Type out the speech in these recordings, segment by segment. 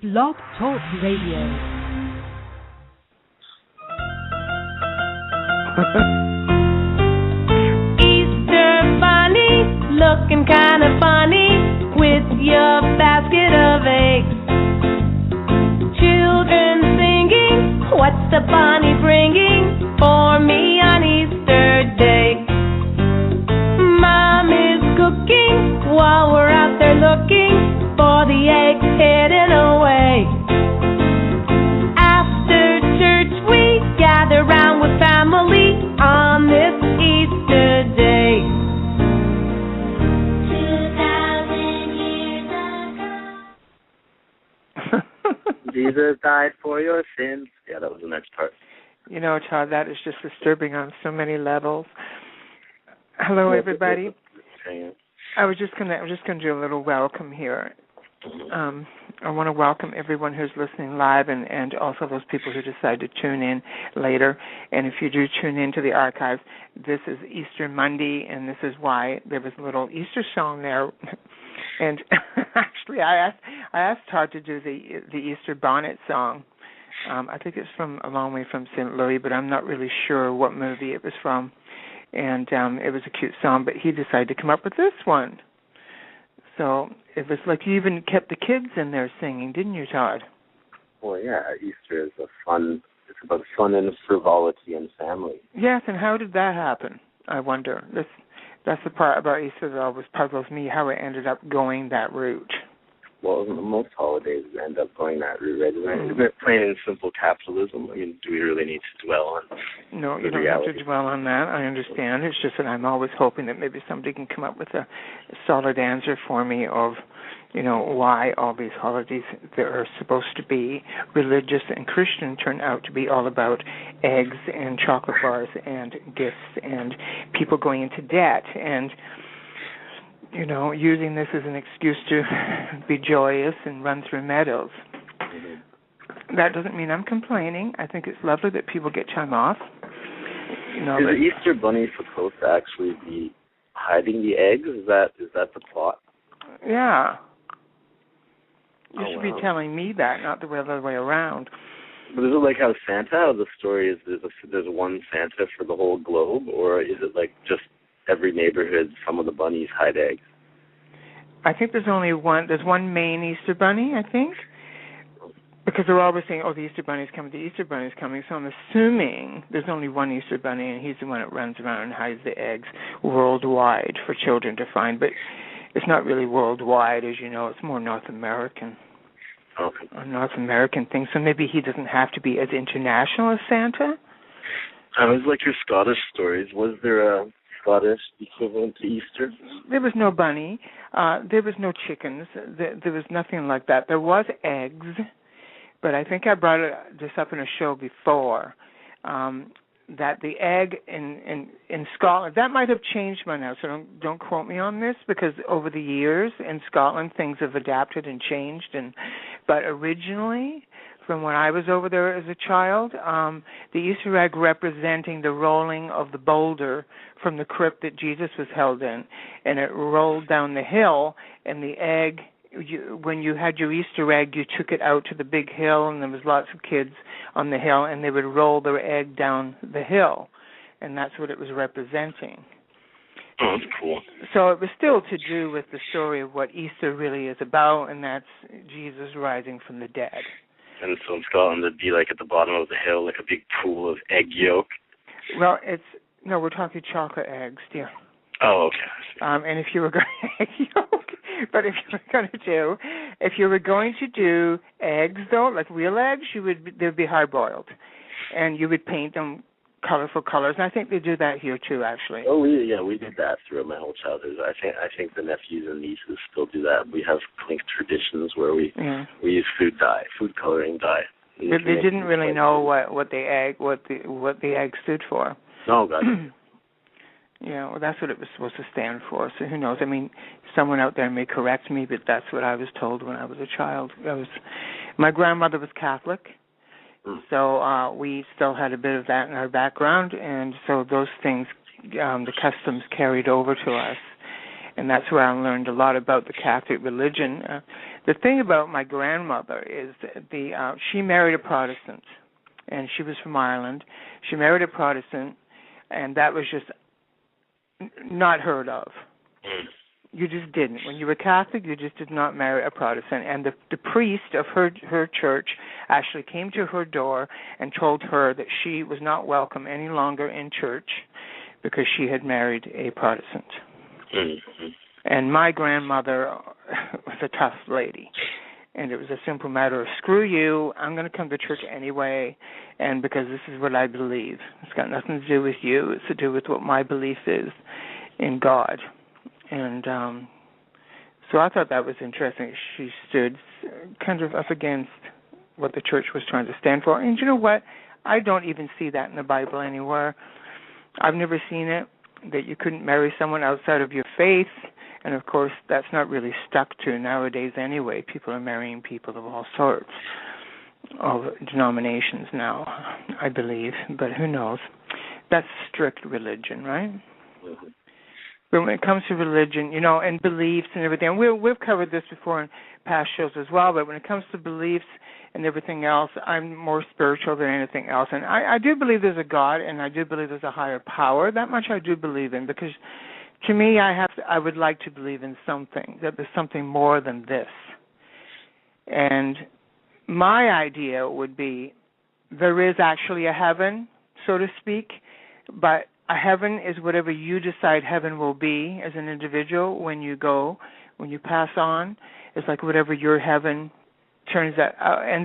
Blog Talk Radio. Easter bunny, looking kind of funny with your basket of eggs. Children singing, what's the bunny bringing for me on Easter Day? Mom is cooking while we're out there looking for the eggs hidden away. After church we gather round with family on this Easter Day. 2,000 years ago. Jesus died for your sins. Yeah, that was the next part. You know, Todd, that is just disturbing on so many levels. Hello, everybody. I was just gonna do a little welcome here. I want to welcome everyone who's listening live and also those people who decide to tune in later. And if you do tune into the archives, this is Easter Monday, and this is why there was a little Easter song there. And actually, I asked Todd to do the Easter bonnet song. I think it's from A Long Way from St. Louis, but I'm not really sure what movie it was from. And it was a cute song, but he decided to come up with this one. So it was like you even kept the kids in there singing, didn't you, Todd? Well, yeah, Easter is it's about fun and frivolity and family. Yes, and how did that happen? I wonder. That's the part about Easter that always puzzles me, how it ended up going that route. Well, most holidays end up going that route, right? Isn't it plain and simple capitalism? I mean, do we really need to dwell on No, you the don't reality? have to dwell on that. I understand. It's just that I'm always hoping that maybe somebody can come up with a solid answer for me of, why all these holidays that are supposed to be religious and Christian turn out to be all about eggs and chocolate bars and gifts and people going into debt and using this as an excuse to be joyous and run through meadows. Mm-hmm. That doesn't mean I'm complaining. I think it's lovely that people get time off. Is the Easter Bunny supposed to actually be hiding the eggs? Is that the plot? Yeah. You should be telling me that, not the other way around. But is it like how the story is there's one Santa for the whole globe, or is it like just every neighborhood, some of the bunnies hide eggs? I think there's only one. There's one main Easter bunny, I think, because they're always saying, "Oh, the Easter bunny's coming. The Easter bunny's coming." So I'm assuming there's only one Easter bunny, and he's the one that runs around and hides the eggs worldwide for children to find. But it's not really worldwide, as you know. It's more North American. Okay. A North American thing. So maybe he doesn't have to be as international as Santa. I always like your Scottish stories. Was there a Scottish equivalent to Easter? There was no bunny. There was no chickens. There was nothing like that. There was eggs, but I think I brought this up in a show before, that the egg in Scotland, that might have changed by now, so don't quote me on this, because over the years in Scotland things have adapted and changed, but originally, from when I was over there as a child, the Easter egg representing the rolling of the boulder from the crypt that Jesus was held in, and it rolled down the hill, and the egg, when you had your Easter egg, you took it out to the big hill, and there was lots of kids on the hill, and they would roll their egg down the hill, and that's what it was representing. Oh, that's cool. So it was still to do with the story of what Easter really is about, and that's Jesus rising from the dead. And so in Scotland, it'd be like at the bottom of the hill, like a big pool of egg yolk. Well, we're talking chocolate eggs, dear. Oh, okay. And if you were going egg yolk, but if you were going to do eggs though, like real eggs, they'd be hard boiled, and you would paint them colorful colors. And I think they do that here too, actually. Oh, we did that throughout my whole childhood. I think the nephews and nieces still do that. We have Klinck traditions where we use food coloring dye. They didn't really know what the egg stood for. Oh, God. Well, that's what it was supposed to stand for. So who knows? I mean, someone out there may correct me, but that's what I was told when I was a child. My grandmother was Catholic. So we still had a bit of that in our background, and so those things, the customs carried over to us. and that's where I learned a lot about the Catholic religion. The thing about my grandmother is she married a Protestant, and she was from Ireland. She married a Protestant, and that was just not heard of. You just didn't. When you were Catholic, you just did not marry a Protestant. And the priest of her church actually came to her door and told her that she was not welcome any longer in church because she had married a Protestant. Mm-hmm. And my grandmother was a tough lady. And it was a simple matter of, screw you, I'm going to come to church anyway, and because this is what I believe. It's got nothing to do with you. It's to do with what my belief is in God. And so I thought that was interesting. She stood kind of up against what the church was trying to stand for. And you know what? I don't even see that in the Bible anywhere. I've never seen it, that you couldn't marry someone outside of your faith. And, of course, that's not really stuck to nowadays anyway. People are marrying people of all sorts of denominations now, I believe. But who knows? That's strict religion, right? Mm-hmm. But when it comes to religion, and beliefs and everything, and we've covered this before in past shows as well, but when it comes to beliefs and everything else, I'm more spiritual than anything else. And I do believe there's a God, and I do believe there's a higher power. That much I do believe in, because to me, I would like to believe in something, that there's something more than this. And my idea would be there is actually a heaven, so to speak, but a heaven is whatever you decide heaven will be as an individual when you pass on. It's like whatever your heaven ends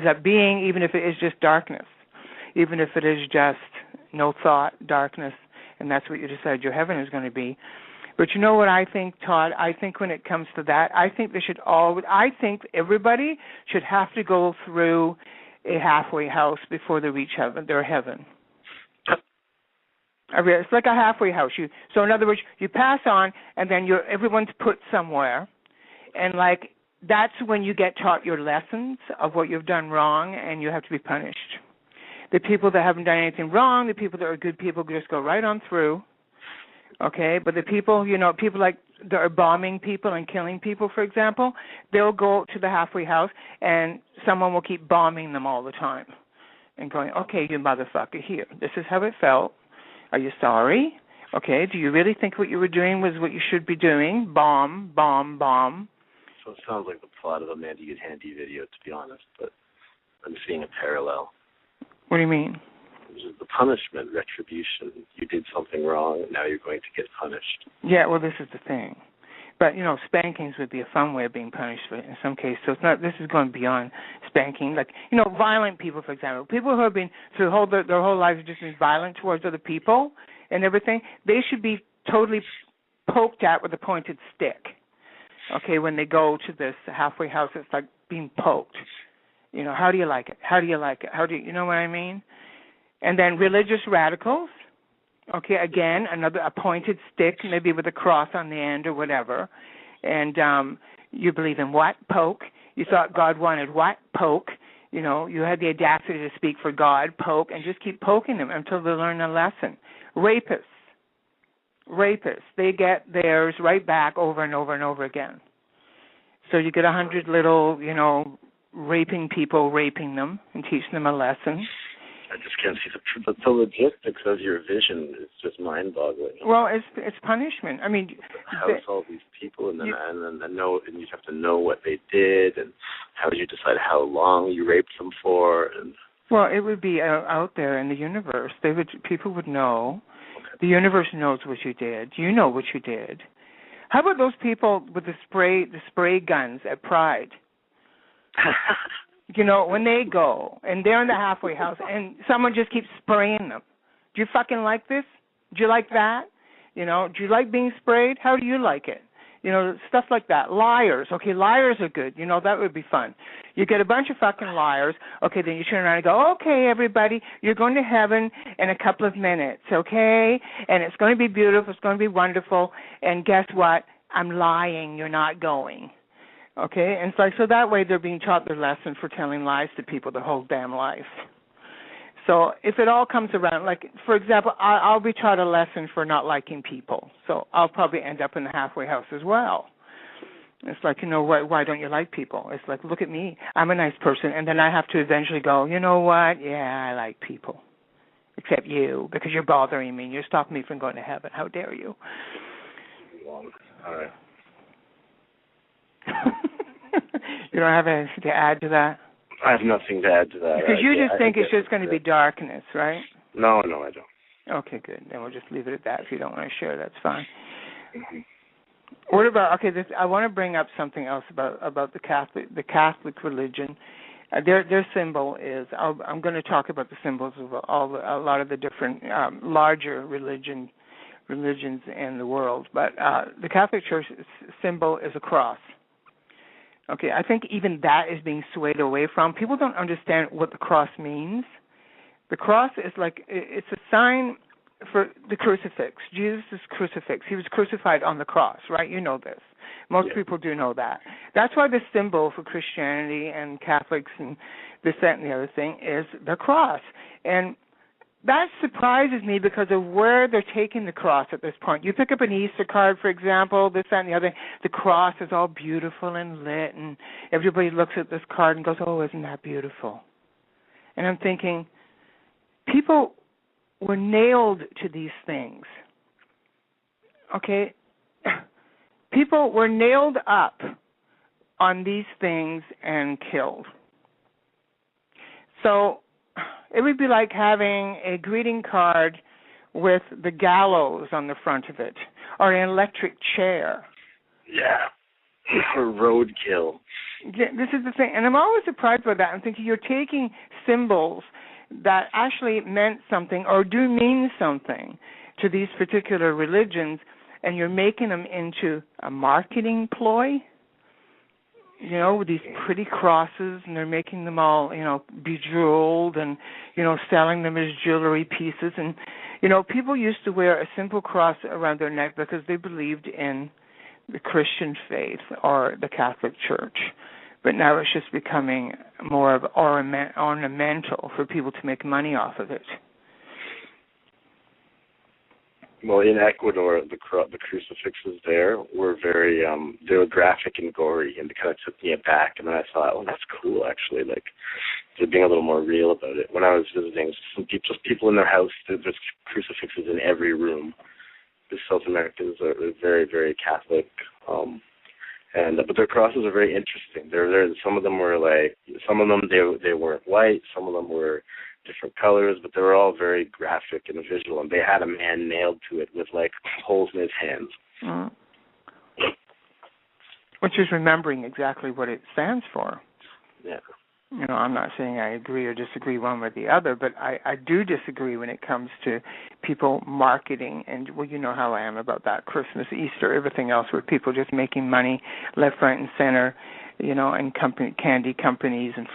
up being, even if it is just darkness, even if it is just no thought, darkness, and that's what you decide your heaven is going to be. But you know what I think, Todd? I think when it comes to that, I think everybody should have to go through a halfway house before they reach their heaven. It's like a halfway house. So in other words, you pass on, and then everyone's put somewhere, and like that's when you get taught your lessons of what you've done wrong, and you have to be punished. The people that haven't done anything wrong, the people that are good people, just go right on through. Okay, but the people, people like that are bombing people and killing people, for example, they'll go to the halfway house, and someone will keep bombing them all the time, and going, okay, you motherfucker, here, this is how it felt. Are you sorry? Okay, do you really think what you were doing was what you should be doing? Bomb, bomb, bomb. So it sounds like the plot of a Mandy Goodhandy video, to be honest, but I'm seeing a parallel. What do you mean? The punishment, retribution. You did something wrong, now you're going to get punished. Yeah, well, this is the thing. But, spankings would be a fun way of being punished in some cases. So it's not. This is going beyond spanking. Like, violent people, for example. People who have been through their whole lives just been violent towards other people and everything, they should be totally poked at with a pointed stick. Okay, when they go to this halfway house, it's like being poked. How do you like it? How do you like it? You know what I mean? And then religious radicals. Okay, again, a pointed stick, maybe with a cross on the end or whatever. And you believe in what? Poke. You thought God wanted what? Poke. You had the audacity to speak for God, poke, and just keep poking them until they learn a lesson. Rapists, they get theirs right back over and over and over again. So you get 100 little, raping people raping them and teaching them a lesson. I just can't see the logistics of your vision. It's just mind-boggling. Well, it's punishment. I mean, house all these people, and then you have to know what they did, and how do you decide how long you raped them for? And well, it would be out there in the universe. People would know. Okay. The universe knows what you did. You know what you did. How about those people with the spray guns at Pride? When they go and they're in the halfway house and someone just keeps spraying them. Do you fucking like this? Do you like that? Do you like being sprayed? How do you like it? Stuff like that. Liars. Okay, liars are good. That would be fun. You get a bunch of fucking liars. Okay, then you turn around and go, okay, everybody, you're going to heaven in a couple of minutes, okay? And it's going to be beautiful. It's going to be wonderful. And guess what? I'm lying. You're not going. Okay, and so that way they're being taught their lesson for telling lies to people their whole damn life. So if it all comes around, like, for example, I'll be taught a lesson for not liking people. So I'll probably end up in the halfway house as well. It's like, why don't you like people? It's like, look at me. I'm a nice person. And then I have to eventually go, you know what? Yeah, I like people. Except you, because you're bothering me and you're stopping me from going to heaven. How dare you? All right. You don't have anything to add to that? I have nothing to add to that. Because you just think it's just going to be darkness, right? No, I don't. Okay, good. Then we'll just leave it at that. If you don't want to share, that's fine. Mm-hmm. What about, I want to bring up something else about the Catholic religion. Their symbol is, I'm going to talk about the symbols of a lot of the different larger religions in the world, but the Catholic Church symbol is a cross. Okay, I think even that is being swayed away from. People don't understand what the cross means. The cross is like, it's a sign for the crucifix. Jesus is crucifix. He was crucified on the cross, right? You know this. Most people do know that. That's why the symbol for Christianity and Catholics and this, that, and the other thing is the cross. And that surprises me because of where they're taking the cross at this point. You pick up an Easter card, for example, this, that, and the other. The cross is all beautiful and lit, and everybody looks at this card and goes, oh, isn't that beautiful? And I'm thinking, people were nailed to these things. Okay? People were nailed up on these things and killed. So it would be like having a greeting card with the gallows on the front of it, or an electric chair. Yeah. Roadkill. Yeah, this is the thing, and I'm always surprised by that. I'm thinking you're taking symbols that actually meant something or do mean something to these particular religions, and you're making them into a marketing ploy, with these pretty crosses, and they're making them all, bejeweled and, selling them as jewelry pieces. And, people used to wear a simple cross around their neck because they believed in the Christian faith or the Catholic Church. But now it's just becoming more of ornamental for people to make money off of it. Well, in Ecuador, the crucifixes there were very, they were graphic and gory, and it kind of took me aback. And then I thought, oh, that's cool, actually. Like, they're being a little more real about it. When I was visiting, just people in their house, there's crucifixes in every room. The South Americans are very, very Catholic, but their crosses are very interesting. Some of them they weren't white, some of them were different colors, but they were all very graphic and visual, and they had a man nailed to it with like holes in his hands. Mm. Which is remembering exactly what it stands for. Yeah. I'm not saying I agree or disagree one with the other, but I do disagree when it comes to people marketing, and you know how I am about that, Christmas, Easter, everything else, with people just making money left, right, and center, and candy companies and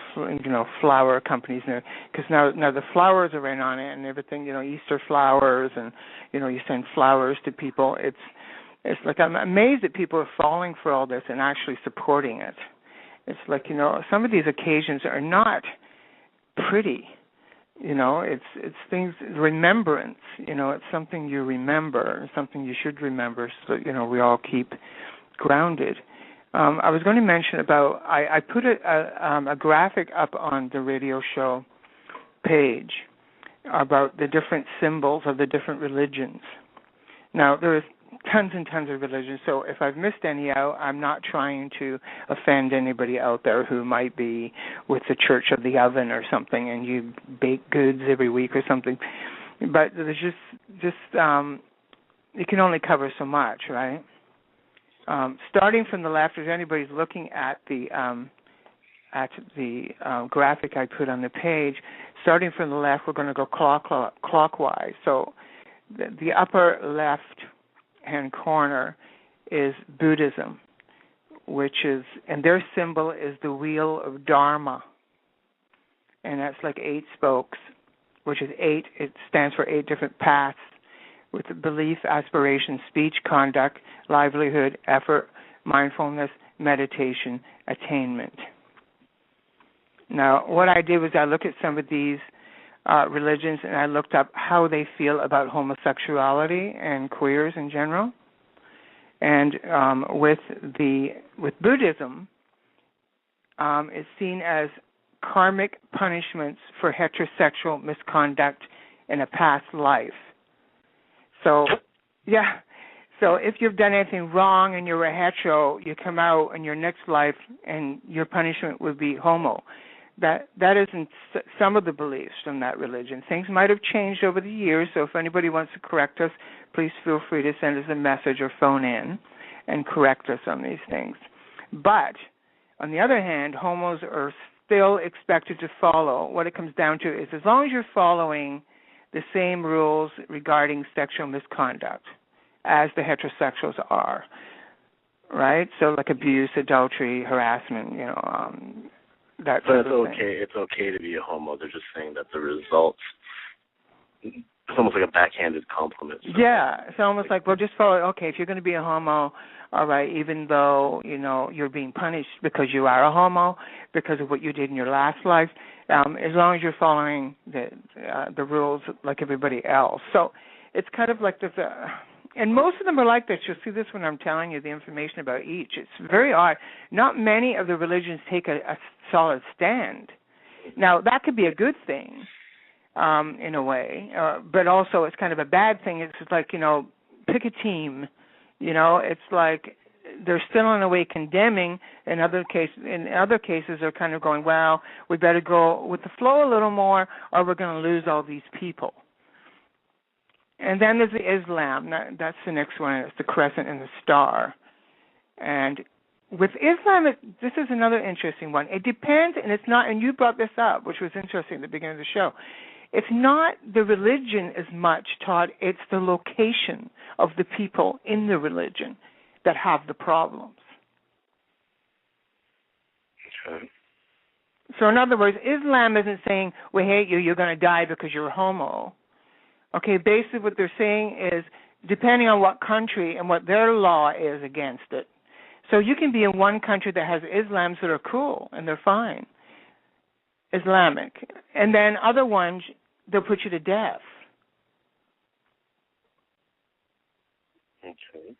flower companies, because now the flowers are in on it and everything, Easter flowers, and you send flowers to people. It's like I'm amazed that people are falling for all this and actually supporting it. It's like, some of these occasions are not pretty. It's things, remembrance, it's something you remember, something you should remember so that, we all keep grounded. I was going to mention about, I put a graphic up on the radio show page about the different symbols of the different religions. Now, there is tons and tons of religions, so if I've missed any out, I'm not trying to offend anybody out there who might be with the Church of the Oven or something, and you bake goods every week or something. But there's just you can only cover so much, right? Starting from the left, if anybody's looking at the graphic I put on the page, starting from the left, we're going to go clockwise. So the upper left-hand corner is Buddhism, and their symbol is the wheel of Dharma, and that's like 8 spokes, which is 8. It stands for 8 different paths, with belief, aspiration, speech, conduct, livelihood, effort, mindfulness, meditation, attainment. Now, what I did was I looked at some of these religions, and I looked up how they feel about homosexuality and queers in general. And with Buddhism, it's seen as karmic punishments for heterosexual misconduct in a past life. So, yeah. So if you've done anything wrong and you're a hetero, you come out in your next life and your punishment would be homo. That isn't some of the beliefs from that religion. Things might have changed over the years, so if anybody wants to correct us, please feel free to send us a message or phone in and correct us on these things. But on the other hand, homos are still expected to follow. What it comes down to is as long as you're following the same rules regarding sexual misconduct as the heterosexuals are, right? So like abuse, adultery, harassment, that but sort of thing. It's okay to be a homo. They're just saying that the results, it's almost like a backhanded compliment. Yeah, it's almost like, well, just follow, okay, if you're going to be a homo, all right, even though, you're being punished because you are a homo, because of what you did in your last life, as long as you're following the rules like everybody else. So it's kind of like this, and most of them are like this. You'll see this when I'm telling you the information about each. It's very odd. Not many of the religions take a solid stand. Now, that could be a good thing in a way, but also it's kind of a bad thing. It's just like, pick a team. It's like they're still in a way condemning. In other cases, they're kind of going, well, we better go with the flow a little more or we're going to lose all these people. And then there's the Islam. That's the next one. It's the crescent and the star. And with Islam, this is another interesting one. It depends, and it's not, and you brought this up, which was interesting at the beginning of the show. It's not the religion as much, Todd. It's the location of the people in the religion that have the problems. Okay. So in other words, Islam isn't saying, we hate you, you're going to die because you're a homo. Okay, basically what they're saying is, depending on what country and what their law is against it. So you can be in one country that has Islams that are cool and they're fine, Islamic. And then other ones, they'll put you to death. Okay.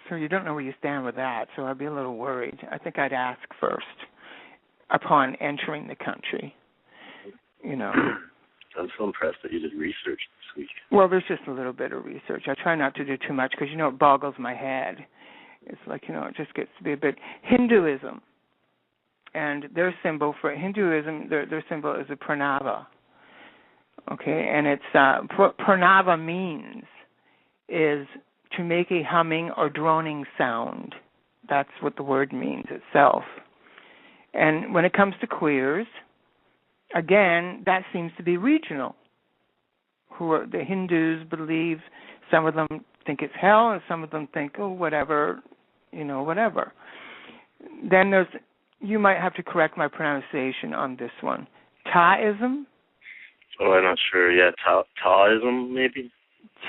So you don't know where you stand with that, so I'd be a little worried. I think I'd ask first upon entering the country, I'm so impressed that you did research this week. Well, there's just a little bit of research. I try not to do too much because, it boggles my head. It's like, it just gets to be a bit. Hinduism, and their symbol for Hinduism, their symbol is a pranava. Okay, and it's what pranava means is to make a humming or droning sound. That's what the word means itself. And when it comes to queers, again, that seems to be regional. The Hindus believe, some of them think it's hell, and some of them think, whatever, whatever. Then you might have to correct my pronunciation on this one. Taoism? Oh, I'm not sure. Yeah, Taoism, maybe?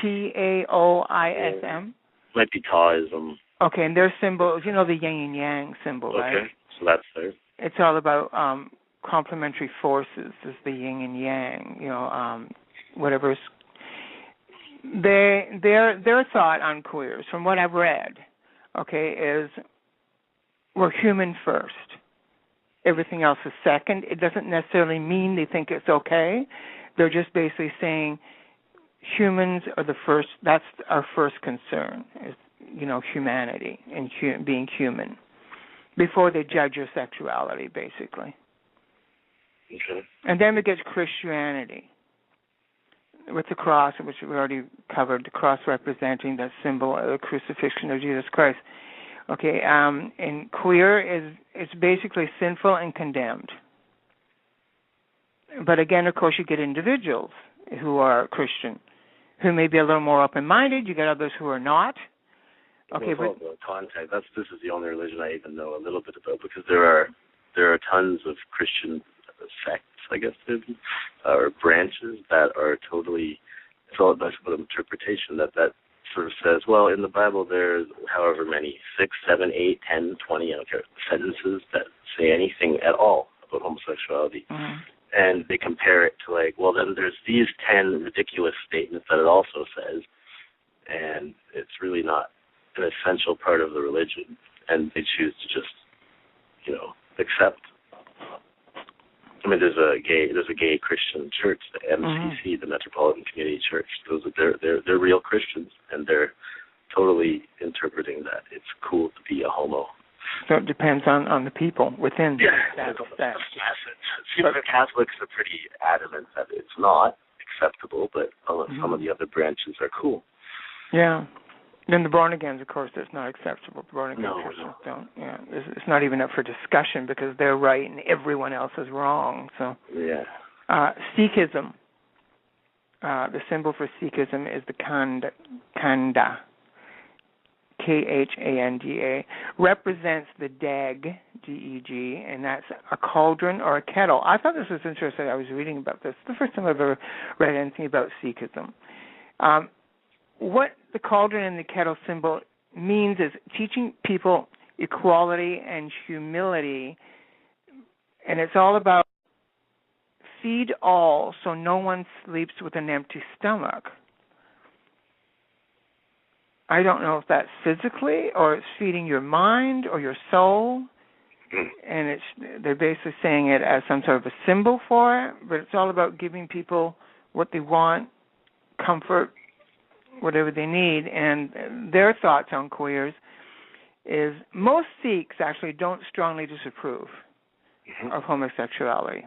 Taoism? Might be Taoism. Okay, and their symbol is, the yin and yang symbol, right? Okay, so that's there. It's all about complementary forces, is the yin and yang, whatever's. Their thought on queers, from what I've read, okay, is we're human first. Everything else is second. It doesn't necessarily mean they think it's okay. They're just basically saying humans are the first. That's our first concern, is humanity and being human, before they judge your sexuality, basically. Okay. And then we get Christianity with the cross, which we already covered, the cross representing that symbol of the crucifixion of Jesus Christ. Okay, and queer is basically sinful and condemned. But again, of course, you get individuals who are Christian, who may be a little more open-minded. You get others who are not. Okay, well, but the contact. This is the only religion I even know a little bit about, because there are tons of Christian sects, I guess, or branches that are totally. It's all about interpretation that sort of says, well, in the Bible there's however many 6, 7, 8, 10, 20, I don't care, sentences that say anything at all about homosexuality. Mm-hmm. and they compare it to like, well, then there's these 10 ridiculous statements that it also says, and it's really not an essential part of the religion, and they choose to just, accept. I mean, there's a gay Christian church, the MCC, the Metropolitan Community Church. They're real Christians, and they're totally interpreting that it's cool to be a homo. So it depends on the people within that. See, the Catholics are pretty adamant that it's not acceptable, but some of the other branches are cool. Yeah. Then the born-agains, of course, it's not acceptable. The born-again Christians don't. Yeah, it's not even up for discussion because they're right and everyone else is wrong. So. Yeah. Sikhism. The symbol for Sikhism is the Khanda, Khanda, represents the Deg, Deg, and that's a cauldron or a kettle. I thought this was interesting. I was reading about this. It's the first time I've ever read anything about Sikhism. What the cauldron and the kettle symbol means is teaching people equality and humility, and it's all about feed all so no one sleeps with an empty stomach. I don't know if that's physically or it's feeding your mind or your soul, and they're basically saying it as some sort of a symbol for it, but it's all about giving people what they want, comfort, whatever they need. And their thoughts on queers is most Sikhs actually don't strongly disapprove of homosexuality.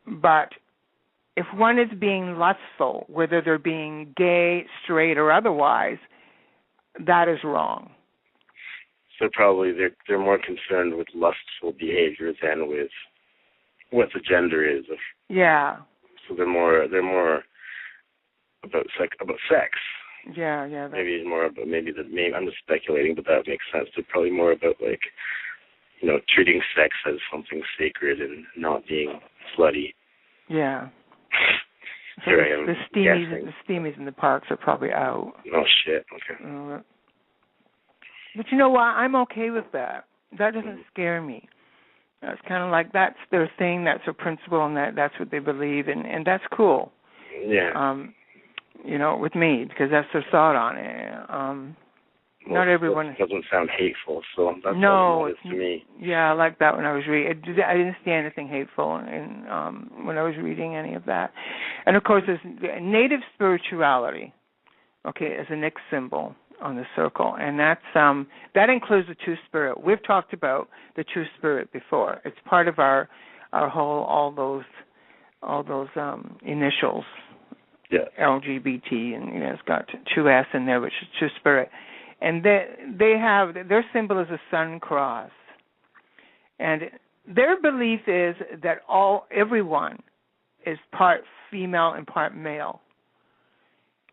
But if one is being lustful, whether they're being gay, straight, or otherwise, that is wrong. So probably they're more concerned with lustful behavior than with what the gender is. Yeah. So they're more about sex. Yeah. Maybe more about I'm just speculating, but that makes sense. They're probably more about treating sex as something sacred and not being slutty. Yeah. Here I am. The steamies in the parks are probably out. Oh shit. Okay. But you know what? I'm okay with that. That doesn't scare me. It's kind of like that's their thing, that's their principle, and that's what they believe, and that's cool. Yeah. With me, because that's their thought on it. Not everyone. It doesn't sound hateful, so that's no, what it is to me. Yeah, I like that when I was reading. I didn't see anything hateful when I was reading any of that. And of course, there's native spirituality. Okay, as a next symbol on the circle, and that includes the Two Spirit. We've talked about the Two Spirit before. It's part of our whole all those initials. Yeah. LGBT, and it's got 2S in there, which is Two Spirit. And they have their symbol is a sun cross, and their belief is that everyone is part female and part male.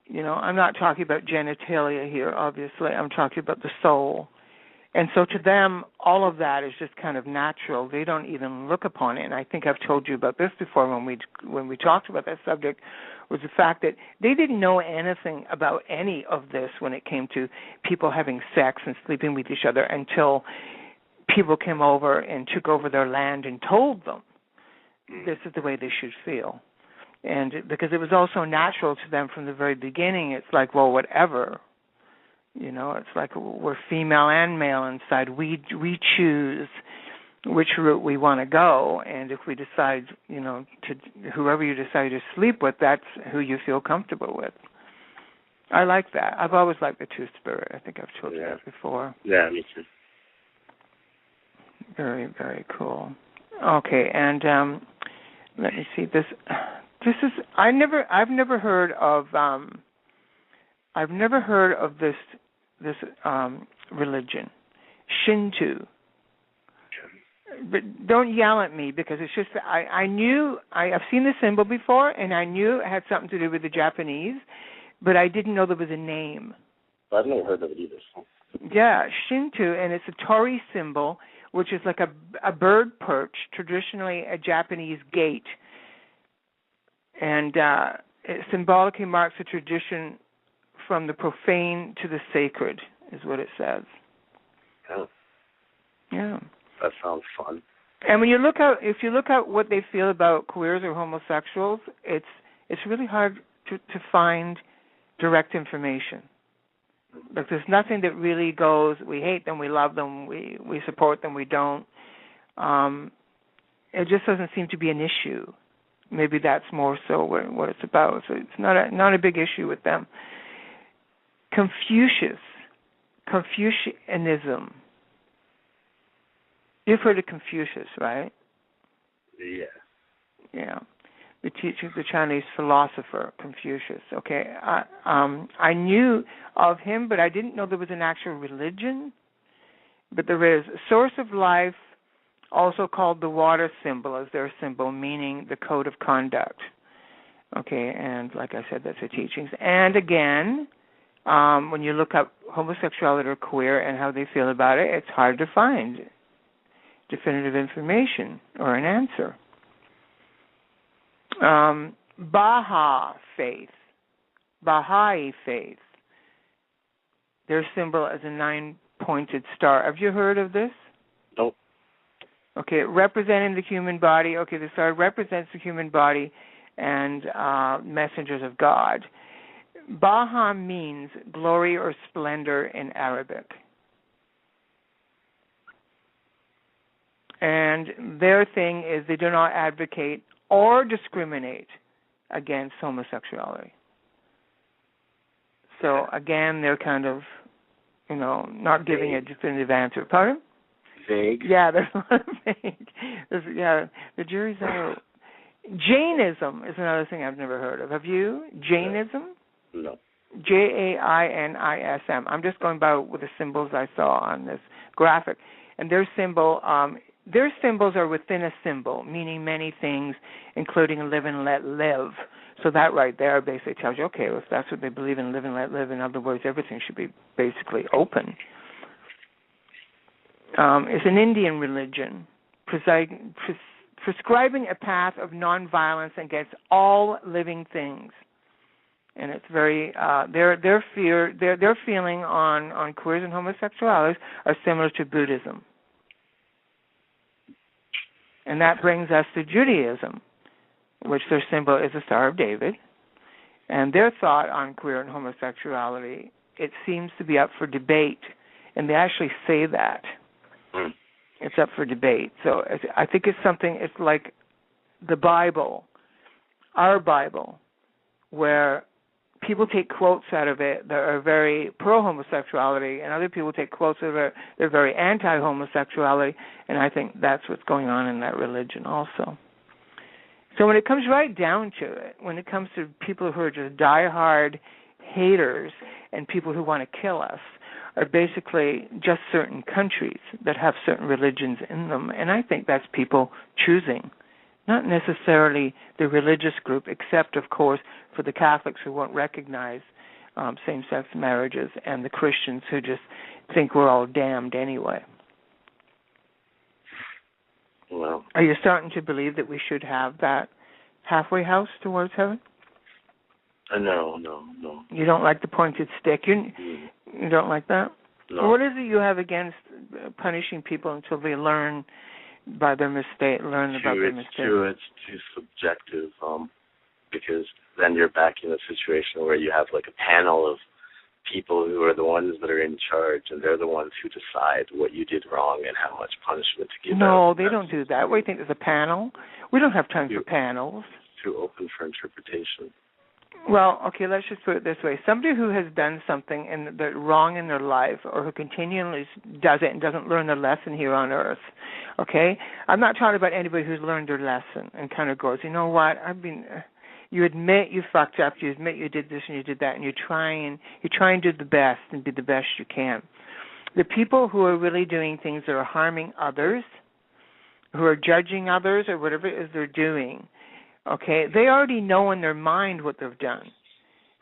I'm not talking about genitalia here, obviously. I'm talking about the soul. And so to them, all of that is just kind of natural. They don't even look upon it. And I think I've told you about this before when we talked about that subject, was the fact that they didn't know anything about any of this when it came to people having sex and sleeping with each other until people came over and took over their land and told them this is the way they should feel. And because it was also natural to them from the very beginning, it's like, well, whatever. It's like we're female and male inside. We choose which route we want to go, and if we decide, whoever you decide to sleep with, that's who you feel comfortable with. I like that. I've always liked the Two Spirit. I think I've told you that before. Yeah, me too. Very, very cool. Okay, and let me see. This is I've never heard of this religion, Shinto. But don't yell at me because it's just I've seen the symbol before and I knew it had something to do with the Japanese, but I didn't know there was a name. I've never heard of it either. Yeah, Shinto, and it's a torii symbol, which is like a bird perch, traditionally a Japanese gate, and it symbolically marks a tradition from the profane to the sacred, is what it says. Oh. Yeah. That sounds fun. And when you look at, if you look at what they feel about queers or homosexuals, it's really hard to find direct information. Like there's nothing that really goes, we hate them, we love them, we support them, we don't. It just doesn't seem to be an issue. Maybe that's more so what it's about. So it's not a big issue with them. Confucianism. You've heard of Confucius, right? Yeah. Yeah. The teacher, the Chinese philosopher, Confucius. Okay. I knew of him, but I didn't know there was an actual religion. But there is. A source of life, also called the water symbol, is their symbol, meaning the code of conduct. Okay, and like I said, that's the teachings. And again, when you look up homosexuality or queer and how they feel about it, it's hard to find definitive information or an answer. Baha'i faith, their symbol is a 9-pointed star. Have you heard of this? Nope. Okay, representing the human body. Okay, the star represents the human body and messengers of God. Baha means glory or splendor in Arabic. And their thing is they do not advocate or discriminate against homosexuality. So again, they're kind of, not giving a definitive answer. Pardon? Vague. Yeah, there's a lot of vague. The jury's out. Jainism is another thing I've never heard of. Have you? Jainism? No. Jainism. I'm just going by with the symbols I saw on this graphic. And their symbol, their symbols are within a symbol, meaning many things, including live and let live. So that right there basically tells you, okay, well, if that's what they believe in, live and let live, in other words, everything should be basically open. It's an Indian religion, prescribing a path of nonviolence against all living things. And it's very their feeling on queers and homosexualities are similar to Buddhism. And that brings us to Judaism, which their symbol is the Star of David. And their thought on queer and homosexuality, it seems to be up for debate. And they actually say that. It's up for debate. So I think it's something, it's like the Bible, our Bible, where people take quotes out of it that are very pro-homosexuality, and other people take quotes that are they're very anti-homosexuality, and I think that's what's going on in that religion also. So when it comes right down to it, when it comes to people who are just diehard haters and people who want to kill us, are basically just certain countries that have certain religions in them, and I think that's people choosing. Not necessarily the religious group, except, of course, for the Catholics who won't recognize same-sex marriages and the Christians who just think we're all damned anyway. Well, are you starting to believe that we should have that halfway house towards heaven? No. You don't like the pointed stick? You don't like that? No. What is it you have against punishing people until they learn by their mistake, about their mistake? It's too subjective, because then you're back in a situation where you have like a panel of people who are the ones that are in charge, and they're the ones who decide what you did wrong and how much punishment to give. No, they don't do that. What do you think, there's a panel? We don't have time for panels. Too open for interpretation. Well, okay, let's just put it this way. Somebody who has done something wrong in their life, or who continually does it and doesn't learn their lesson here on earth, okay? I'm not talking about anybody who's learned their lesson and kind of goes, you know what, you admit you fucked up, you admit you did this and you did that, and you try and do the best and be the best you can. The people who are really doing things that are harming others, who are judging others or whatever it is they're doing, okay, they already know in their mind what they've done.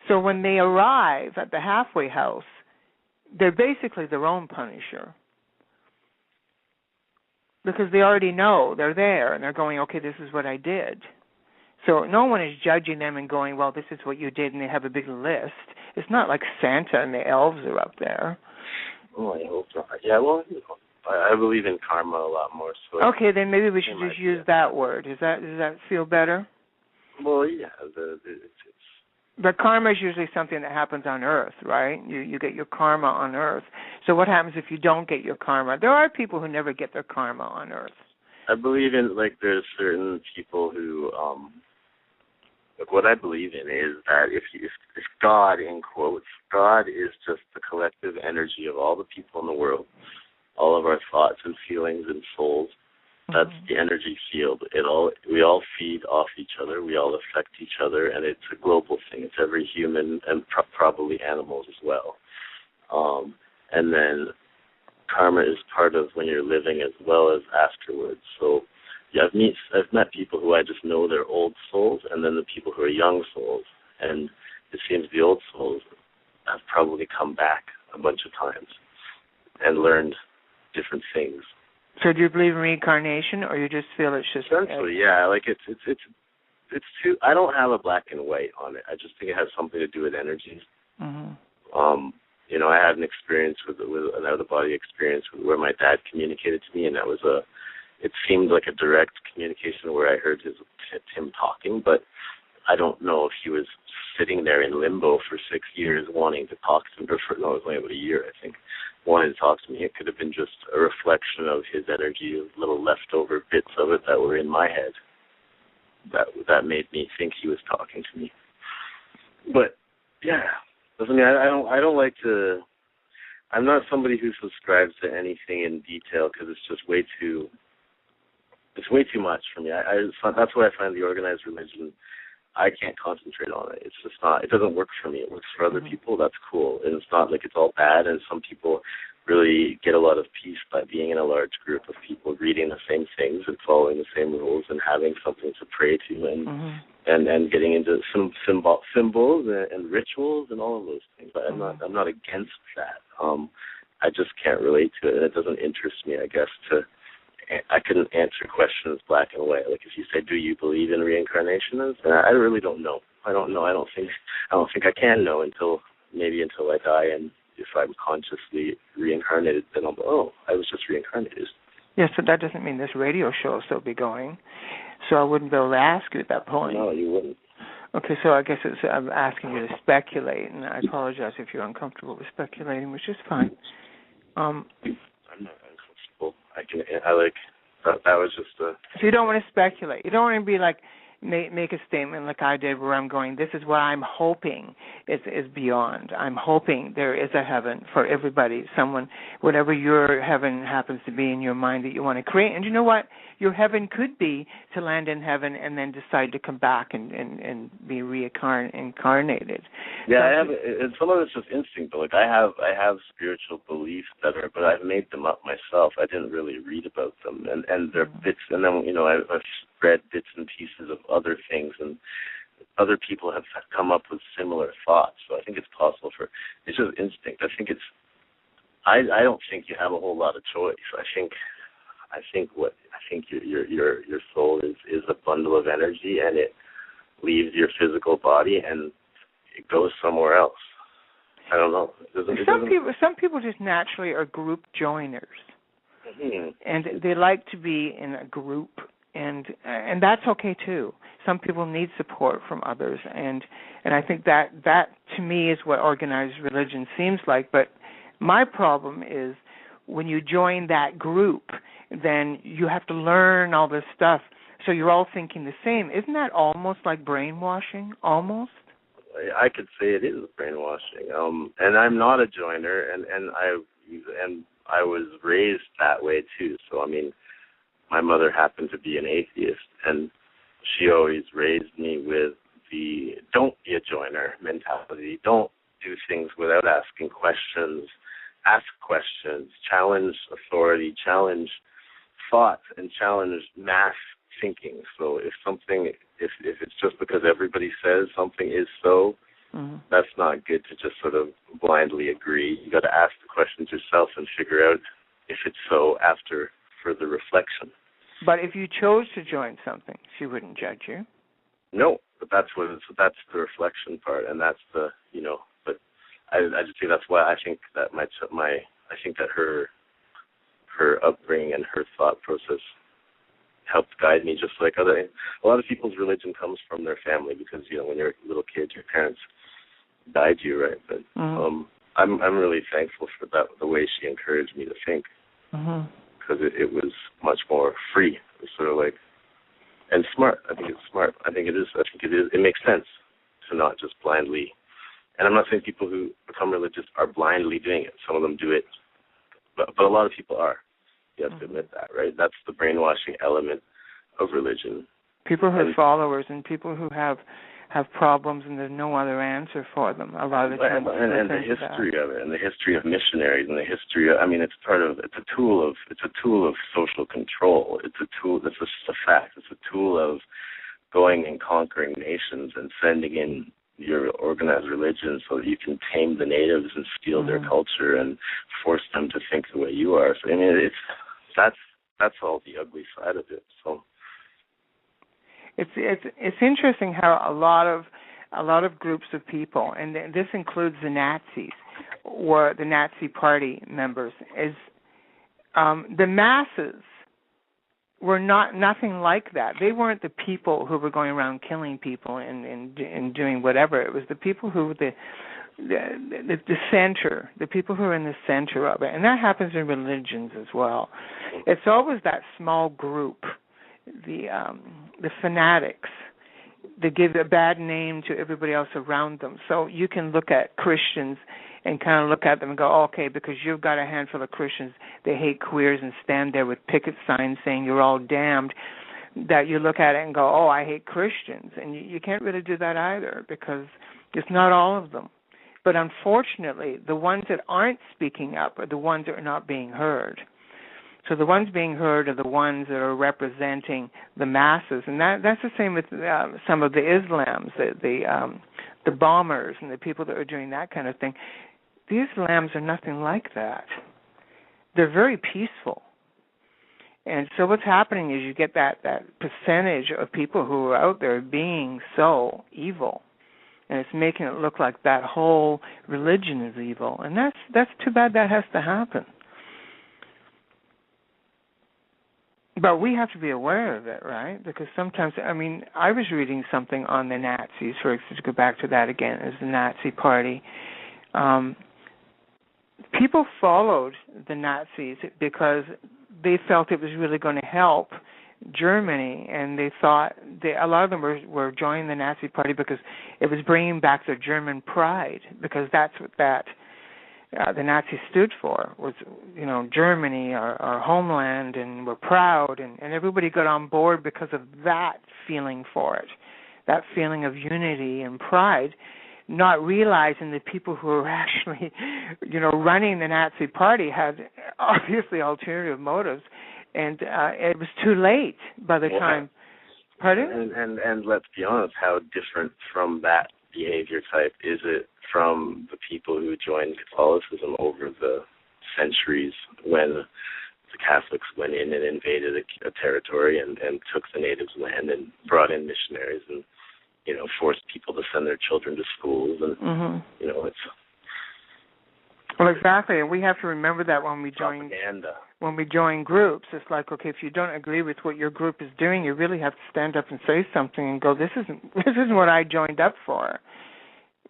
So when they arrive at the halfway house, they're basically their own punisher. Because they already know they're there, and they're going, okay, this is what I did. So no one is judging them and going, well, this is what you did, and they have a big list. It's not like Santa and the elves are up there. Oh, I hope not. Yeah, well, I believe in karma a lot more. So okay, then maybe we should just use that word. Does that feel better? Well, yeah. But karma is usually something that happens on Earth, right? You get your karma on Earth. So what happens if you don't get your karma? There are people who never get their karma on Earth. I believe in, like, there's certain people who, like, what I believe in is that if God, in quotes, God is just the collective energy of all the people in the world, all of our thoughts and feelings and souls. That's the energy field. We all feed off each other. We all affect each other, and it's a global thing. It's every human and probably animals as well. And then karma is part of when you're living as well as afterwards. So, yeah, I've met people who I just know they're old souls, and then the people who are young souls. And it seems the old souls have probably come back a bunch of times and learned different things. So do you believe in reincarnation, or you just feel it's just... Essentially, yeah. Like, it's too... I don't have a black and white on it. I just think it has something to do with energies. You know, I had an experience with an out-of-body experience where my dad communicated to me, and that was it seemed like a direct communication where I heard him talking, but I don't know if he was sitting there in limbo for 6 years wanting to talk to me, it was only about a year, I think, wanting to talk to me. It could have been just a reflection of his energy, little leftover bits of it that were in my head that made me think he was talking to me. But, yeah, doesn't mean I don't like to... I'm not somebody who subscribes to anything in detail because it's just way too much for me. That's why I find the organized religion, I can't concentrate on it. It's just not, it doesn't work for me. It works for other people. That's cool. And it's not like it's all bad. And some people really get a lot of peace by being in a large group of people reading the same things and following the same rules and having something to pray to and getting into some symbols and rituals and all of those things. But I'm not against that. I just can't relate to it, and it doesn't interest me, I guess, I couldn't answer questions black and white. Like if you say, "Do you believe in reincarnation?" I really don't know. I don't know. I don't think I can know until I die, and if I'm consciously reincarnated, then I'll go, "Oh, I was just reincarnated." Yes, but that doesn't mean this radio show will still be going. So I wouldn't be able to ask you at that point. No, you wouldn't. Okay, so I guess I'm asking you to speculate, and I apologize if you're uncomfortable with speculating, which is fine. I'm not uncomfortable. That was just a... So you don't want to speculate. You don't want to be like, make a statement like I did where I'm going, this is what I'm hoping is beyond. I'm hoping there is a heaven for everybody, someone, whatever your heaven happens to be in your mind that you want to create. And you know what? Your heaven could be to land in heaven and then decide to come back and be reincarnated. Yeah, and some of it's just instinct. But like I have spiritual beliefs but I've made them up myself. I didn't really read about them, and they're bits. And then I've read bits and pieces of other things, and other people have come up with similar thoughts. So I think it's possible it's just instinct. I don't think you have a whole lot of choice. I think your soul is a bundle of energy, and it leaves your physical body and it goes somewhere else. I don't know. Some people just naturally are group joiners, and they like to be in a group. And that's okay too. Some people need support from others, and I think that to me is what organized religion seems like. But my problem is when you join that group, then you have to learn all this stuff. So you're all thinking the same. Isn't that almost like brainwashing? Almost. I could say it is brainwashing. And I'm not a joiner, and I was raised that way too. So I mean, my mother happened to be an atheist, and she always raised me with the don't be a joiner mentality. Don't do things without asking questions. Ask questions, challenge authority, challenge thought, and challenge mass thinking. So if it's just because everybody says something is so, that's not good to just sort of blindly agree. You got to ask the questions yourself and figure out if it's so after further reflection. But if you chose to join something, she wouldn't judge you. No, but that's the reflection part, and that's the But I just think that's why I think that her her upbringing and her thought process helped guide me, just like a lot of people's religion comes from their family, because when you're a little kid, your parents guide you, right? But I'm really thankful for that, the way she encouraged me to think, because it was much more free. It was sort of like, and smart. I think it's smart. I think it is. It makes sense to not just blindly. And I'm not saying people who become religious are blindly doing it. Some of them do it, but a lot of people are. You have to admit that, right? That's the brainwashing element of religion. People who are followers and people who have problems and there's no other answer for them. A lot of the time. And the history of it, and the history of missionaries, and the history of, it's a tool of social control. It's a tool. That's just a fact. It's a tool of going and conquering nations and sending in your organized religion so that you can tame the natives and steal their culture and force them to think the way you are. So that's all the ugly side of it. So it's interesting how a lot of groups of people, and this includes the Nazis or the Nazi Party members, is the masses were nothing like that. They weren't the people who were going around killing people and doing whatever. It was the people who were the center, the people who are in the center of it. And that happens in religions as well. It's always that small group, the fanatics, that give a bad name to everybody else around them. So you can look at Christians and kind of look at them and go, okay, because you've got a handful of Christians, they hate queers and stand there with picket signs saying you're all damned, that you look at it and go, oh, I hate Christians. And you can't really do that either, because it's not all of them. But unfortunately, the ones that aren't speaking up are the ones that are not being heard. So the ones being heard are the ones that are representing the masses. And that's the same with some of the Islams, the bombers and the people that are doing that kind of thing. The Islams are nothing like that. They're very peaceful. And so what's happening is you get that percentage of people who are out there being so evil, and it's making it look like that whole religion is evil. And that's too bad that has to happen. But we have to be aware of it, right? Because sometimes, I was reading something on the Nazis, for instance, to go back to that again, as the Nazi Party. People followed the Nazis because they felt it was really going to help Germany, and they thought a lot of them were joining the Nazi Party because it was bringing back their German pride, because that's what the Nazis stood for, was Germany, our homeland, and we're proud, and everybody got on board because of that feeling for it, that feeling of unity and pride, not realizing the people who were actually running the Nazi Party had obviously ulterior motives, and it was too late by the time. Pardon? And let's be honest, how different from that behavior type is it from the people who joined Catholicism over the centuries, when the Catholics went in and invaded a territory and took the natives' land and brought in missionaries and forced people to send their children to schools, and it's well, exactly, and we have to remember that when we join propaganda. When we join groups, it's like, okay, if you don't agree with what your group is doing, you really have to stand up and say something and go, this isn't what I joined up for,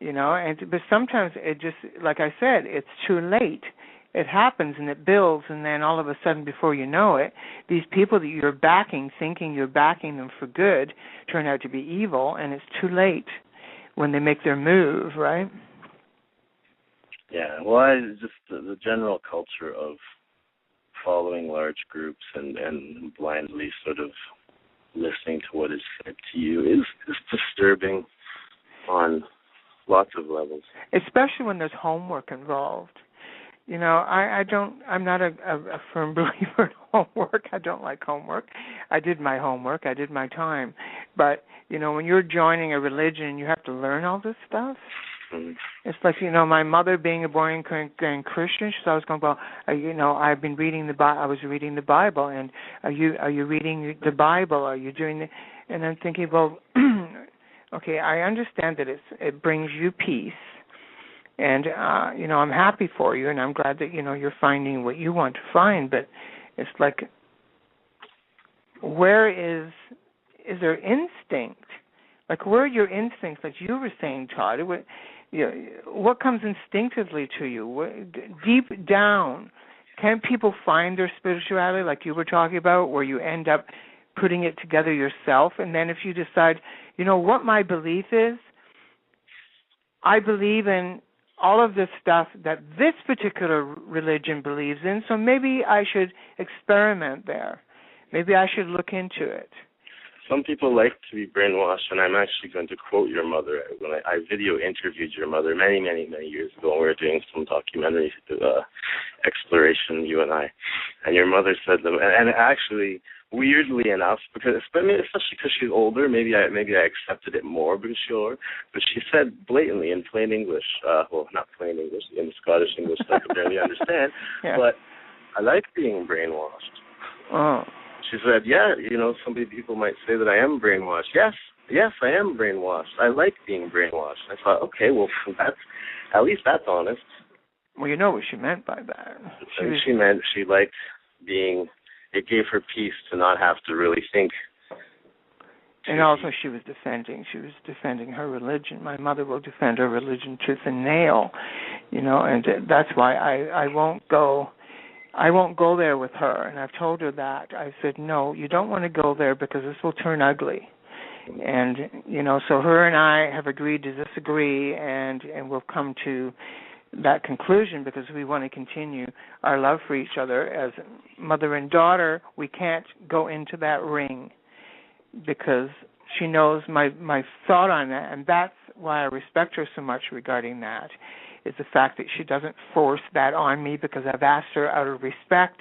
but sometimes it just, like I said, it's too late. It happens and it builds, and then all of a sudden, before you know it, these people that you're backing, thinking you're backing them for good, turn out to be evil, and it's too late when they make their move, right? Yeah, well, just the general culture of following large groups and blindly sort of listening to what is said to you is disturbing on lots of levels. Especially when there's homework involved. I'm not a firm believer in homework. I don't like homework. I did my homework. I did my time. But, when you're joining a religion and you have to learn all this stuff, it's like, my mother being a born-again Christian, she's always going, well, I've been reading I was reading the Bible, and are you reading the Bible? Are you doing the, and I'm thinking, well, okay, I understand that it brings you peace, And, I'm happy for you, and I'm glad that, you're finding what you want to find. But it's like, where is there instinct? Like, where are your instincts, like you were saying, Todd? What comes instinctively to you? Deep down, can people find their spirituality, like you were talking about, where you end up putting it together yourself? And then if you decide, what my belief is, I believe in all of this stuff that this particular religion believes in, so maybe I should experiment there. Maybe I should look into it. Some people like to be brainwashed, and I'm actually going to quote your mother. When I video interviewed your mother many, many, many years ago, we were doing some documentary exploration, you and I, and your mother said them, and actually, weirdly enough, especially because she's older, maybe I accepted it more because she's older, but she said blatantly in plain English, not plain English, in Scottish English that I could barely understand, yeah. But I like being brainwashed. Oh. She said, some people might say that I am brainwashed. Yes, I am brainwashed. I like being brainwashed. I thought, okay, well, at least that's honest. Well, you know what she meant by that. She meant she liked being, it gave her peace to not have to really think. And also she was defending her religion. My mother will defend her religion tooth and nail, and that's why I won't go there with her. And I've told her that. I said, no, you don't want to go there because this will turn ugly. And, so her and I have agreed to disagree, and we'll come to that conclusion because we want to continue our love for each other as mother and daughter. We can't go into that ring because she knows my thought on that, and that's why I respect her so much regarding that, is the fact that she doesn't force that on me, because I've asked her out of respect